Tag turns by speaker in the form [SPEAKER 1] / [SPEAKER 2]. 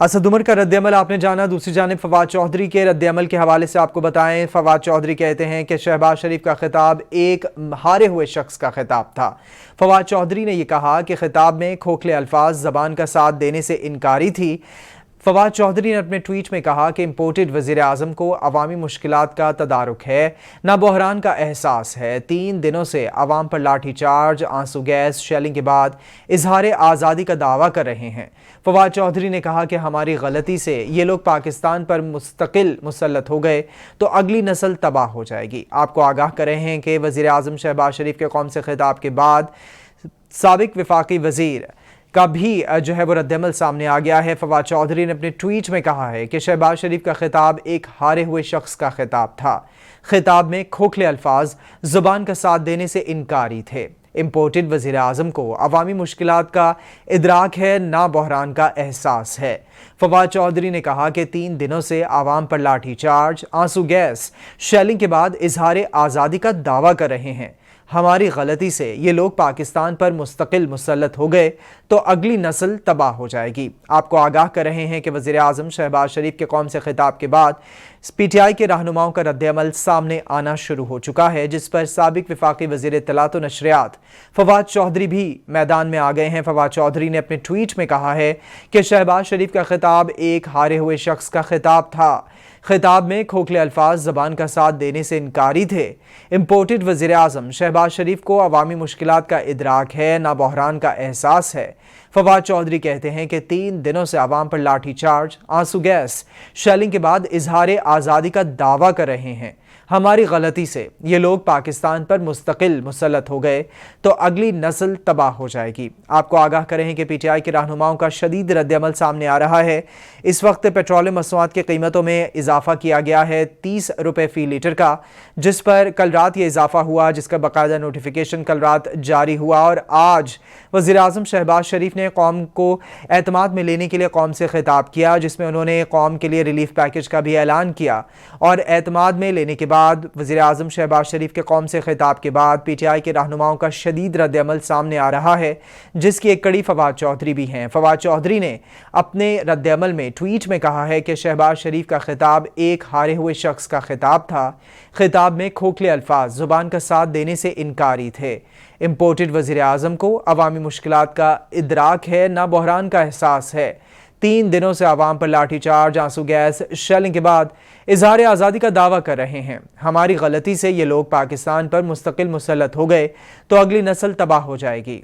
[SPEAKER 1] اسد عمر کا رد عمل آپ نے جانا۔ دوسری جانب فواد چودھری کے رد عمل کے حوالے سے آپ کو بتائیں، فواد چودھری کہتے ہیں کہ شہباز شریف کا خطاب ایک ہارے ہوئے شخص کا خطاب تھا۔ فواد چودھری نے یہ کہا کہ خطاب میں کھوکھلے الفاظ زبان کا ساتھ دینے سے انکاری تھی۔ فواد چودھری نے اپنے ٹویٹ میں کہا کہ امپورٹڈ وزیر اعظم کو عوامی مشکلات کا تدارک ہے، نہ بحران کا احساس ہے۔ 3 دنوں سے عوام پر لاٹھی چارج، آنسو گیس، شیلنگ کے بعد اظہار آزادی کا دعویٰ کر رہے ہیں۔ فواد چودھری نے کہا کہ ہماری غلطی سے یہ لوگ پاکستان پر مستقل مسلط ہو گئے تو اگلی نسل تباہ ہو جائے گی۔ آپ کو آگاہ کر رہے ہیں کہ وزیر اعظم شہباز شریف کے قوم سے خطاب کے بعد سابق وفاقی وزیر کا بھی وہ رد عمل سامنے آ گیا ہے۔ فواد چودھری نے اپنے ٹویٹ میں کہا ہے کہ شہباز شریف کا خطاب ایک ہارے ہوئے شخص کا خطاب تھا۔ خطاب میں کھوکھلے الفاظ زبان کا ساتھ دینے سے انکاری تھے۔ امپورٹڈ وزیر اعظم کو عوامی مشکلات کا ادراک ہے، نہ بحران کا احساس ہے۔ فواد چودھری نے کہا کہ 3 دنوں سے عوام پر لاٹھی چارج، آنسو گیس، شیلنگ کے بعد اظہار آزادی کا دعویٰ کر رہے ہیں۔ ہماری غلطی سے یہ لوگ پاکستان پر مستقل مسلط ہو گئے تو اگلی نسل تباہ ہو جائے گی۔ آپ کو آگاہ کر رہے ہیں کہ وزیر اعظم شہباز شریف کے قوم سے خطاب کے بعد پی ٹی آئی کے رہنماؤں کا رد عمل سامنے آنا شروع ہو چکا ہے، جس پر سابق وفاقی وزیر اطلاعات و نشریات فواد چودھری بھی میدان میں آ گئے ہیں۔ فواد چودھری نے اپنے ٹویٹ میں کہا ہے کہ شہباز شریف کا خطاب ایک ہارے ہوئے شخص کا خطاب تھا۔ خطاب میں کھوکھلے الفاظ زبان کا ساتھ دینے سے انکاری تھے۔ امپورٹڈ وزیر اعظم شہباز شریف کو عوامی مشکلات کا ادراک ہے، نہ بحران کا احساس ہے۔ فواد چودھری کہتے ہیں کہ 3 دنوں سے عوام پر لاٹھی چارج، آنسو گیس، شیلنگ کے بعد اظہار آزادی کا دعویٰ کر رہے ہیں۔ ہماری غلطی سے یہ لوگ پاکستان پر مستقل مسلط ہو گئے تو اگلی نسل تباہ ہو جائے گی۔ آپ کو آگاہ کریں ہیں کہ پی ٹی آئی کے رہنماؤں کا شدید رد عمل سامنے آ رہا ہے۔ اس وقت پیٹرولیم مصنوعات کی قیمتوں میں اضافہ کیا گیا ہے 30 روپے فی لیٹر کا، جس پر کل رات یہ اضافہ ہوا، جس کا باقاعدہ نوٹیفیکیشن کل رات جاری ہوا، اور آج وزیر اعظم شہباز شریف نے قوم کو اعتماد میں لینے کے لیے قوم سے خطاب کیا، جس میں انہوں نے قوم کے لیے ریلیف پیکج کا بھی اعلان کیا۔ اور اعتماد میں لینے کے بعد وزیر اعظم شہباز شریف کے قوم سے خطاب کے بعد پی ٹی آئی کے رہنماؤں کا شدید رد عمل سامنے آ رہا ہے، جس کی ایک کڑی فواد چودھری بھی ہیں۔ فواد چودھری نے اپنے رد عمل میں ٹویٹ میں کہا ہے کہ شہباز شریف کا خطاب ایک ہارے ہوئے شخص کا خطاب تھا۔ خطاب میں کھوکھلے الفاظ زبان کا ساتھ دینے سے انکاری تھے۔ امپورٹڈ وزیر اعظم کو عوامی مشکلات کا ادراک ہے، نہ بحران کا احساس ہے۔ 3 دنوں سے عوام پر لاٹھی چارج، آنسو گیس، شیلنگ کے بعد اظہار آزادی کا دعویٰ کر رہے ہیں۔ ہماری غلطی سے یہ لوگ پاکستان پر مستقل مسلط ہو گئے تو اگلی نسل تباہ ہو جائے گی۔